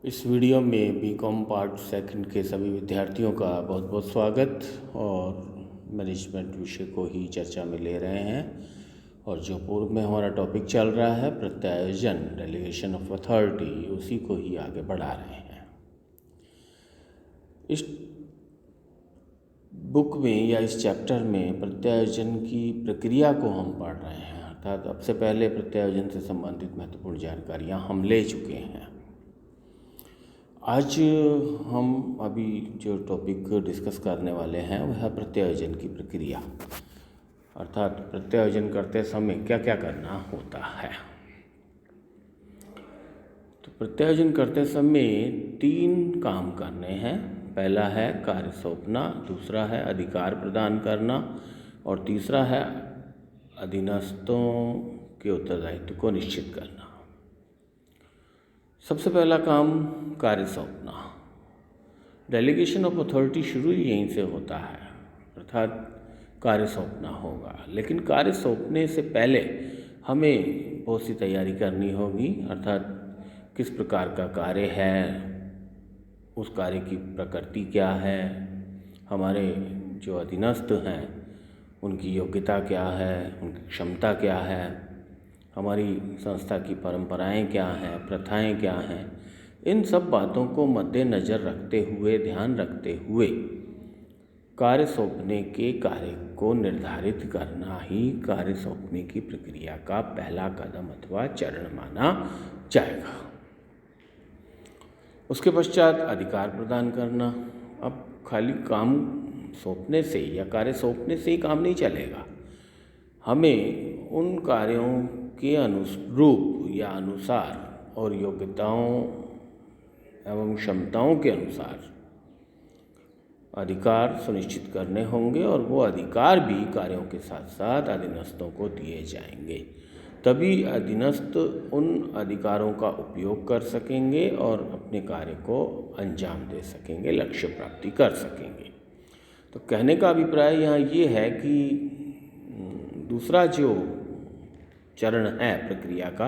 इस वीडियो में BCom part second के सभी विद्यार्थियों का बहुत बहुत स्वागत। और मैनेजमेंट विषय को ही चर्चा में ले रहे हैं। और जो पूर्व में हमारा टॉपिक चल रहा है प्रत्यायोजन, डेलीगेशन ऑफ अथॉरिटी, उसी को ही आगे बढ़ा रहे हैं। इस बुक में या इस चैप्टर में प्रत्यायोजन की प्रक्रिया को हम पढ़ रहे हैं, अर्थात अब से पहले प्रत्यायोजन से संबंधित महत्वपूर्ण जानकारियाँ हम ले चुके हैं। आज हम अभी जो टॉपिक डिस्कस करने वाले हैं वह है प्रत्यायोजन की प्रक्रिया, अर्थात प्रत्यायोजन करते समय क्या क्या करना होता है। तो प्रत्यायोजन करते समय 3 काम करने हैं। पहला है कार्य सौंपना, दूसरा है अधिकार प्रदान करना और तीसरा है अधीनस्थों के उत्तरदायित्व को निश्चित करना। सबसे पहला काम कार्य सौंपना। डेलीगेशन ऑफ अथॉरिटी शुरू ही यहीं से होता है, अर्थात कार्य सौंपना होगा। लेकिन कार्य सौंपने से पहले हमें बहुत सी तैयारी करनी होगी, अर्थात किस प्रकार का कार्य है, उस कार्य की प्रकृति क्या है, हमारे जो अधीनस्थ हैं उनकी योग्यता क्या है, उनकी क्षमता क्या है, हमारी संस्था की परंपराएं क्या हैं, प्रथाएं क्या हैं। इन सब बातों को मद्देनज़र रखते हुए, ध्यान रखते हुए कार्य सौंपने के कार्य को निर्धारित करना ही कार्य सौंपने की प्रक्रिया का पहला कदम अथवा चरण माना जाएगा। उसके पश्चात अधिकार प्रदान करना। अब खाली काम सौंपने से या कार्य सौंपने से ही काम नहीं चलेगा, हमें उन कार्यों के अनुरूप या अनुसार और योग्यताओं एवं क्षमताओं के अनुसार अधिकार सुनिश्चित करने होंगे और वो अधिकार भी कार्यों के साथ साथ अधीनस्थों को दिए जाएंगे। तभी अधीनस्थ उन अधिकारों का उपयोग कर सकेंगे और अपने कार्य को अंजाम दे सकेंगे, लक्ष्य प्राप्ति कर सकेंगे। तो कहने का अभिप्राय यहाँ ये है कि दूसरा जो चरण है प्रक्रिया का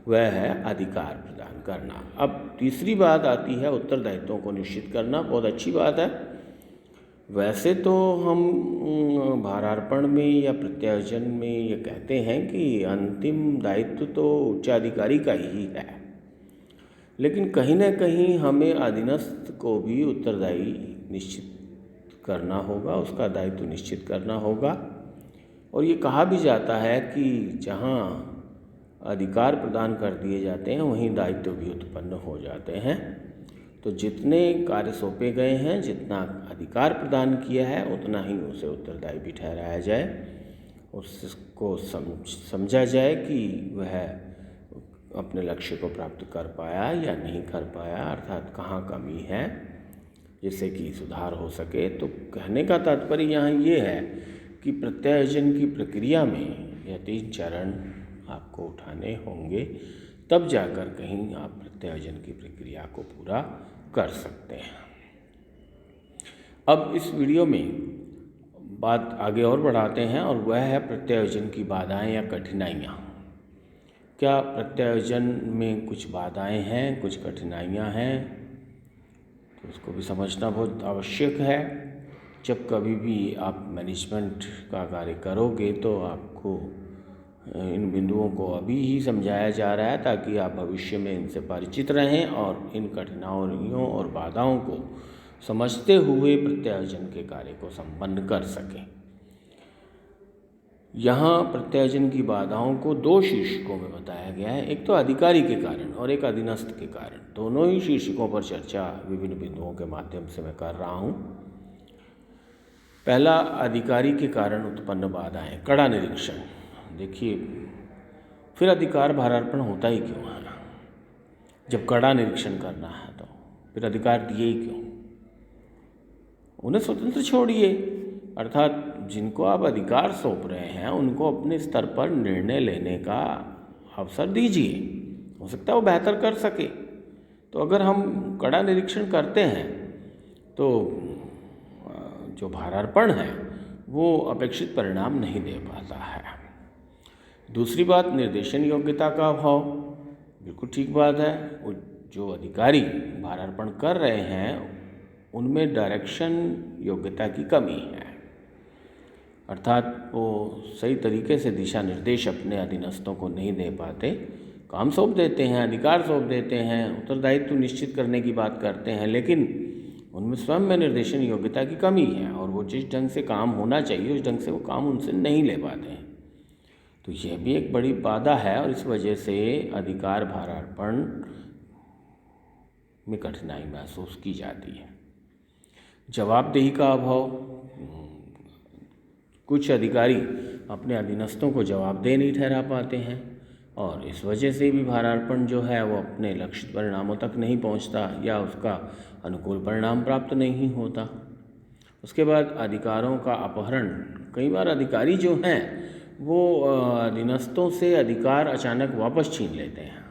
वह है अधिकार प्रदान करना। अब तीसरी बात आती है उत्तरदायित्वों को निश्चित करना। बहुत अच्छी बात है। वैसे तो हम भारार्पण में या प्रत्यायोजन में ये कहते हैं कि अंतिम दायित्व तो उच्चाधिकारी का ही है, लेकिन कहीं ना कहीं हमें अधीनस्थ को भी उत्तरदायी निश्चित करना होगा, उसका दायित्व निश्चित करना होगा। और ये कहा भी जाता है कि जहाँ अधिकार प्रदान कर दिए जाते हैं वहीं दायित्व भी उत्पन्न हो जाते हैं। तो जितने कार्य सौंपे गए हैं, जितना अधिकार प्रदान किया है, उतना ही उसे उत्तरदायी भी ठहराया जाए, उसको समझा जाए कि वह अपने लक्ष्य को प्राप्त कर पाया या नहीं कर पाया, अर्थात कहाँ कमी है जिससे कि सुधार हो सके। तो कहने का तात्पर्य यहाँ ये है कि प्रत्यायोजन की प्रक्रिया में यह 3 चरण आपको उठाने होंगे, तब जाकर कहीं आप प्रत्यायोजन की प्रक्रिया को पूरा कर सकते हैं। अब इस वीडियो में बात आगे और बढ़ाते हैं और वह है प्रत्यायोजन की बाधाएं या कठिनाइयाँ। क्या प्रत्यायोजन में कुछ बाधाएं हैं, कुछ कठिनाइयाँ हैं, तो उसको भी समझना बहुत आवश्यक है। जब कभी भी आप मैनेजमेंट का कार्य करोगे तो आपको इन बिंदुओं को अभी ही समझाया जा रहा है ताकि आप भविष्य में इनसे परिचित रहें और इन कठिनाइयों और बाधाओं को समझते हुए प्रत्यायोजन के कार्य को संपन्न कर सकें। यहाँ प्रत्यायोजन की बाधाओं को 2 शीर्षकों में बताया गया है, एक तो अधिकारी के कारण और एक अधीनस्थ के कारण। दोनों ही शीर्षकों पर चर्चा विभिन्न बिंदुओं के माध्यम से मैं कर रहा हूँ। पहला, अधिकारी के कारण उत्पन्न बाधाएं। कड़ा निरीक्षण। देखिए, फिर अधिकार भारार्पण होता ही क्यों है? जब कड़ा निरीक्षण करना है तो फिर अधिकार दिए ही क्यों? उन्हें स्वतंत्र छोड़िए, अर्थात जिनको आप अधिकार सौंप रहे हैं उनको अपने स्तर पर निर्णय लेने का अवसर दीजिए। हो सकता है वो बेहतर कर सके। तो अगर हम कड़ा निरीक्षण करते हैं तो जो भारार्पण है वो अपेक्षित परिणाम नहीं दे पाता है। दूसरी बात, निर्देशन योग्यता का अभाव। बिल्कुल ठीक बात है। जो अधिकारी भारार्पण कर रहे हैं उनमें डायरेक्शन योग्यता की कमी है, अर्थात वो सही तरीके से दिशा निर्देश अपने अधीनस्थों को नहीं दे पाते। काम सौंप देते हैं, अधिकार सौंप देते हैं, उत्तरदायित्व निश्चित करने की बात करते हैं, लेकिन उनमें स्वयं में निर्देशन योग्यता की कमी है और वो जिस ढंग से काम होना चाहिए उस ढंग से वो काम उनसे नहीं ले पाते हैं। तो यह भी एक बड़ी बाधा है और इस वजह से अधिकार भारार्पण में कठिनाई महसूस की जाती है। जवाबदेही का अभाव, कुछ अधिकारी अपने अधीनस्थों को जवाबदेह नहीं ठहरा पाते हैं और इस वजह से भी भारार्पण जो है वो अपने लक्ष्य परिणामों तक नहीं पहुंचता या उसका अनुकूल परिणाम प्राप्त नहीं होता। उसके बाद अधिकारों का अपहरण, कई बार अधिकारी जो हैं वो अधीनस्थों से अधिकार अचानक वापस छीन लेते हैं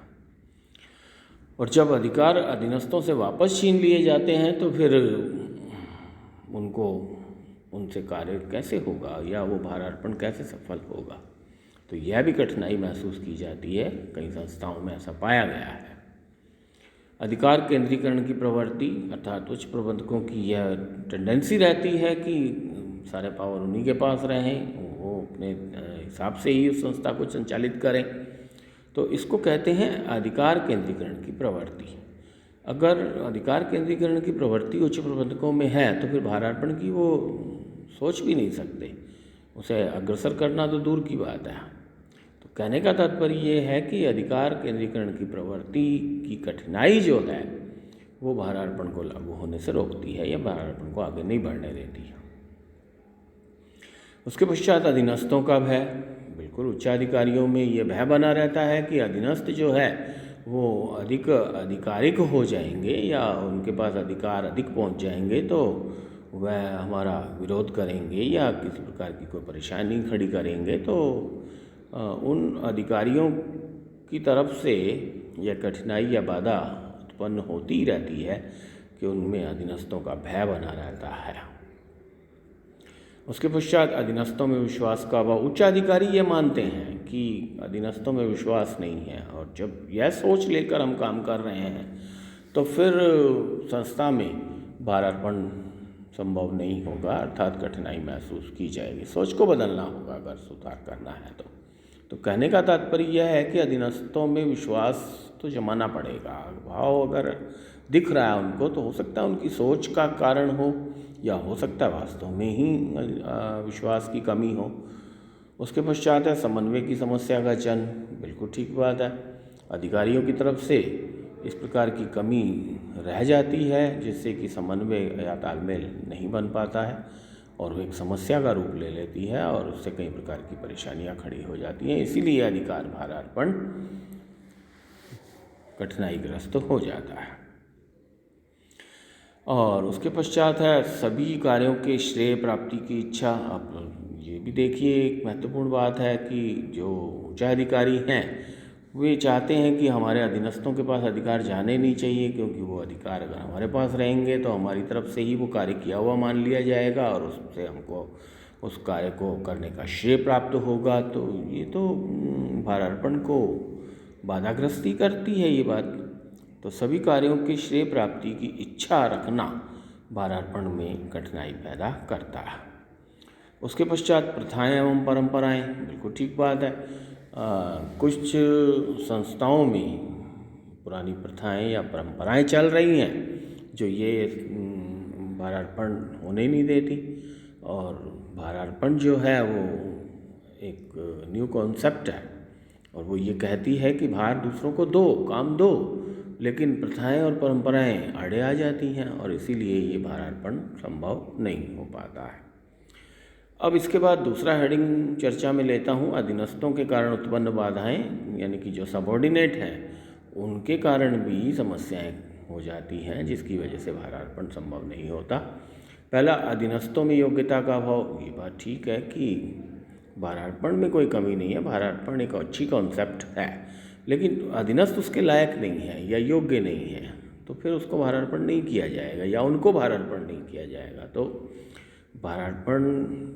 और जब अधिकार अधीनस्थों से वापस छीन लिए जाते हैं तो फिर उनको उनसे कार्य कैसे होगा या वो भारार्पण कैसे सफल होगा। तो यह भी कठिनाई महसूस की जाती है, कई संस्थाओं में ऐसा पाया गया है। अधिकार केंद्रीकरण की प्रवृत्ति, अर्थात उच्च प्रबंधकों की यह टेंडेंसी रहती है कि सारे पावर उन्हीं के पास रहें, वो अपने हिसाब से ही उस संस्था को संचालित करें। तो इसको कहते हैं अधिकार केंद्रीकरण की प्रवृत्ति। अगर अधिकार केंद्रीकरण की प्रवृत्ति उच्च प्रबंधकों में है तो फिर भारार्पण की वो सोच भी नहीं सकते, उसे अग्रसर करना तो दूर की बात है। तो कहने का तात्पर्य ये है कि अधिकार केंद्रीकरण की प्रवृत्ति की कठिनाई जो है वो भारार्पण को लागू होने से रोकती है या भारार्पण को आगे नहीं बढ़ने देती है। उसके पश्चात अधीनस्थों का भय, बिल्कुल उच्चाधिकारियों में ये भय बना रहता है कि अधीनस्थ जो है वो अधिक आधिकारिक हो जाएंगे या उनके पास अधिकार अधिक पहुंच जाएंगे तो वह हमारा विरोध करेंगे या किसी प्रकार की कोई परेशानी खड़ी करेंगे। तो उन अधिकारियों की तरफ से यह कठिनाई या बाधा उत्पन्न होती ही रहती है कि उनमें अधीनस्थों का भय बना रहता है। उसके पश्चात अधीनस्थों में विश्वास का अभाव, उच्चाधिकारी ये मानते हैं कि अधीनस्थों में विश्वास नहीं है और जब यह सोच लेकर हम काम कर रहे हैं तो फिर संस्था में भारार्पण संभव नहीं होगा, अर्थात कठिनाई महसूस की जाएगी। सोच को बदलना होगा अगर सुधार करना है तो कहने का तात्पर्य यह है कि अधीनस्थों में विश्वास तो जमाना पड़ेगा। भाव अगर दिख रहा है उनको तो हो सकता है उनकी सोच का कारण हो या हो सकता है वास्तव में ही विश्वास की कमी हो। उसके पश्चात है समन्वय की समस्या का जन्म, बिल्कुल ठीक बात है। अधिकारियों की तरफ से इस प्रकार की कमी रह जाती है जिससे कि समन्वय या तालमेल नहीं बन पाता है और वो एक समस्या का रूप ले लेती है और उससे कई प्रकार की परेशानियां खड़ी हो जाती हैं। इसीलिए अधिकार भारार्पण कठिनाईग्रस्त हो जाता है। और उसके पश्चात है सभी कार्यों के श्रेय प्राप्ति की इच्छा। अब ये भी देखिए एक महत्वपूर्ण बात है कि जो उच्चाधिकारी हैं वे चाहते हैं कि हमारे अधीनस्थों के पास अधिकार जाने नहीं चाहिए, क्योंकि वो अधिकार अगर हमारे पास रहेंगे तो हमारी तरफ से ही वो कार्य किया हुआ मान लिया जाएगा और उससे हमको उस कार्य को करने का श्रेय प्राप्त होगा। तो ये तो भारार्पण को बाधाग्रस्ती करती है ये बात। तो सभी कार्यों के श्रेय प्राप्ति की इच्छा रखना भारार्पण में कठिनाई पैदा करता है। उसके पश्चात प्रथाएं एवं परंपराएं, बिल्कुल ठीक बात है। कुछ संस्थाओं में पुरानी प्रथाएं या परंपराएं चल रही हैं जो ये भारार्पण होने नहीं देती और भारार्पण जो है वो एक न्यू कॉन्सेप्ट है और वो ये कहती है कि भार दूसरों को दो, काम दो, लेकिन प्रथाएं और परंपराएं आड़े आ जाती हैं और इसीलिए ये भारार्पण संभव नहीं हो पाता है। अब इसके बाद दूसरा हेडिंग चर्चा में लेता हूँ, अधीनस्थों के कारण उत्पन्न बाधाएं, यानी कि जो सबऑर्डिनेट हैं उनके कारण भी समस्याएं हो जाती हैं जिसकी वजह से भारार्पण संभव नहीं होता। पहला, अधीनस्थों में योग्यता का अभाव। ये बात ठीक है कि भारार्पण में कोई कमी नहीं है, भारार्पण एक अच्छी कॉन्सेप्ट है, लेकिन अधीनस्थ उसके लायक नहीं है या योग्य नहीं है तो फिर उसको भारार्पण नहीं किया जाएगा या उनको भारार्पण नहीं किया जाएगा। तो भारार्पण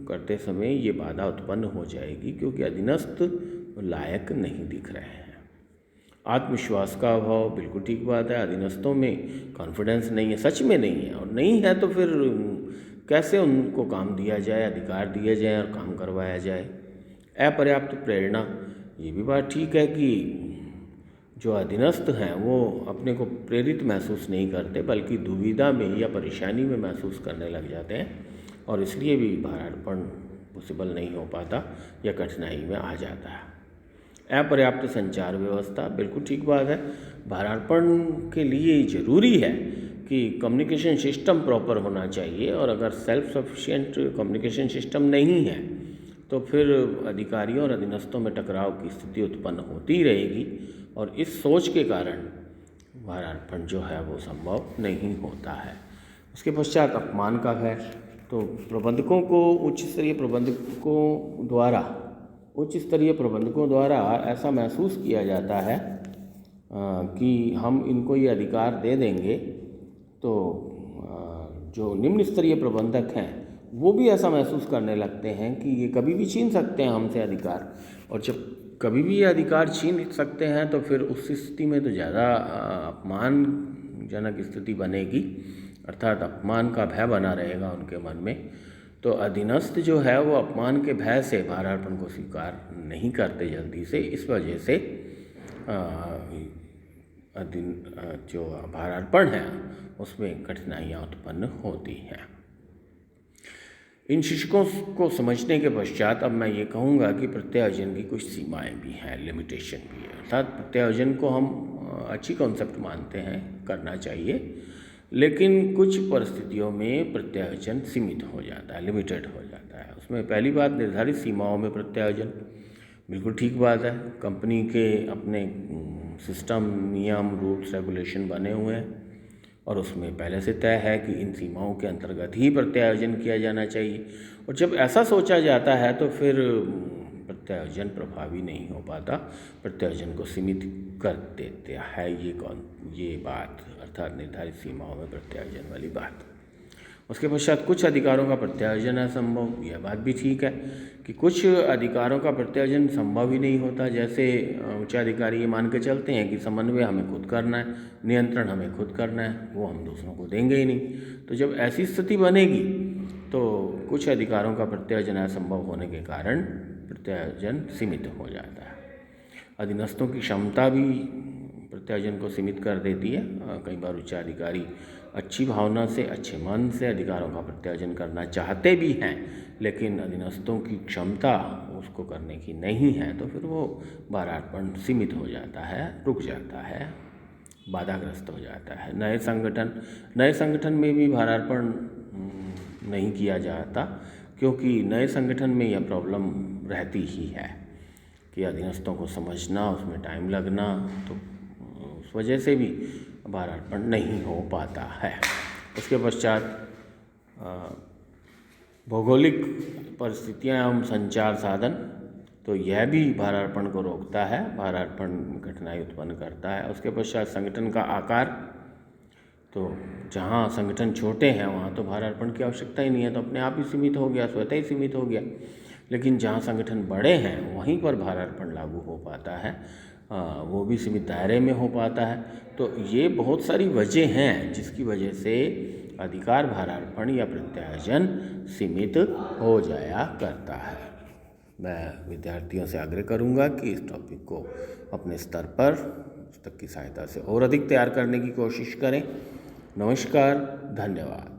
करते समय ये बाधा उत्पन्न हो जाएगी क्योंकि अधीनस्थ लायक नहीं दिख रहे हैं। आत्मविश्वास का अभाव, बिल्कुल ठीक बात है। अधीनस्थों में कॉन्फिडेंस नहीं है, सच में नहीं है, और नहीं है तो फिर कैसे उनको काम दिया जाए, अधिकार दिए जाए और काम करवाया जाए। अपर्याप्त प्रेरणा, ये भी बात ठीक है कि जो अधीनस्थ हैं वो अपने को प्रेरित महसूस नहीं करते, बल्कि दुविधा में या परेशानी में महसूस करने लग जाते हैं, और इसलिए भी भारार्पण पॉसिबल नहीं हो पाता या कठिनाई में आ जाता है। अपर्याप्त संचार व्यवस्था, बिल्कुल ठीक बात है। भारार्पण के लिए ज़रूरी है कि कम्युनिकेशन सिस्टम प्रॉपर होना चाहिए, और अगर सेल्फ सफिशिएंट कम्युनिकेशन सिस्टम नहीं है तो फिर अधिकारियों और अधीनस्थों में टकराव की स्थिति उत्पन्न होती ही रहेगी, और इस सोच के कारण भारार्पण जो है वो संभव नहीं होता है। उसके पश्चात अपमान का भय, तो प्रबंधकों को उच्च स्तरीय प्रबंधकों द्वारा ऐसा महसूस किया जाता है कि हम इनको ये अधिकार दे देंगे, तो जो निम्न स्तरीय प्रबंधक हैं वो भी ऐसा महसूस करने लगते हैं कि ये कभी भी छीन सकते हैं हमसे अधिकार, और जब कभी भी ये अधिकार छीन सकते हैं तो फिर उस स्थिति में तो ज़्यादा अपमानजनक स्थिति बनेगी, अर्थात अपमान का भय बना रहेगा उनके मन में। तो अधीनस्थ जो है वो अपमान के भय से भारार्पण को स्वीकार नहीं करते जल्दी से, इस वजह से जो भारार्पण है उसमें कठिनाइयाँ उत्पन्न होती हैं। इन शिक्षकों को समझने के पश्चात अब मैं ये कहूँगा कि प्रत्यायोजन की कुछ सीमाएं भी हैं, लिमिटेशन भी है। अर्थात प्रत्यायोजन को हम अच्छी कॉन्सेप्ट मानते हैं, करना चाहिए, लेकिन कुछ परिस्थितियों में प्रत्यायोजन सीमित हो जाता है, लिमिटेड हो जाता है। उसमें पहली बात, निर्धारित सीमाओं में प्रत्यायोजन, बिल्कुल ठीक बात है। कंपनी के अपने सिस्टम, नियम, रूल्स, रेगुलेशन बने हुए हैं, और उसमें पहले से तय है कि इन सीमाओं के अंतर्गत ही प्रत्यायोजन किया जाना चाहिए, और जब ऐसा सोचा जाता है तो फिर प्रत्यायोजन प्रभावी नहीं हो पाता, प्रत्यायोजन को सीमित कर देते है ये बात, अर्थात निर्धारित सीमाओं में प्रत्यायोजन वाली बात। उसके पश्चात कुछ अधिकारों का प्रत्यायोजन असंभव, यह बात भी ठीक है कि कुछ अधिकारों का प्रत्यायोजन संभव ही नहीं होता। जैसे उच्चाधिकारी ये मान के चलते हैं कि समन्वय हमें खुद करना है, नियंत्रण हमें खुद करना है, वो हम दूसरों को देंगे ही नहीं। तो जब ऐसी स्थिति बनेगी तो कुछ अधिकारों का प्रत्यायोजन असंभव होने के कारण प्रत्यायोजन सीमित हो जाता है। अधीनस्थों की क्षमता भी प्रत्यायोजन को सीमित कर देती है। कई बार उच्चाधिकारी अच्छी भावना से, अच्छे मन से अधिकारों का प्रत्यायोजन करना चाहते भी हैं, लेकिन अधीनस्थों की क्षमता उसको करने की नहीं है, तो फिर वो भारार्पण सीमित हो जाता है, रुक जाता है, बाधाग्रस्त हो जाता है। नए संगठन में भी भारार्पण नहीं किया जाता, क्योंकि नए संगठन में यह प्रॉब्लम रहती ही है कि अधीनस्थों को समझना, उसमें टाइम लगना, तो उस वजह से भी भारार्पण नहीं हो पाता है। उसके पश्चात भौगोलिक परिस्थितियाँ एवं संचार साधन, तो यह भी भारार्पण को रोकता है, भारार्पण में कठिनाई उत्पन्न करता है। उसके पश्चात संगठन का आकार, तो जहाँ संगठन छोटे हैं वहाँ तो भारार्पण की आवश्यकता ही नहीं है, तो अपने आप ही सीमित हो गया, स्वतः ही सीमित हो गया। लेकिन जहाँ संगठन बड़े हैं वहीं पर भारार्पण लागू हो पाता है, वो भी सीमित दायरे में हो पाता है। तो ये बहुत सारी वजह हैं जिसकी वजह से अधिकार भारार्पण या प्रत्यायोजन सीमित हो जाया करता है। मैं विद्यार्थियों से आग्रह करूंगा कि इस टॉपिक को अपने स्तर पर पुस्तक की सहायता से और अधिक तैयार करने की कोशिश करें। नमस्कार, धन्यवाद।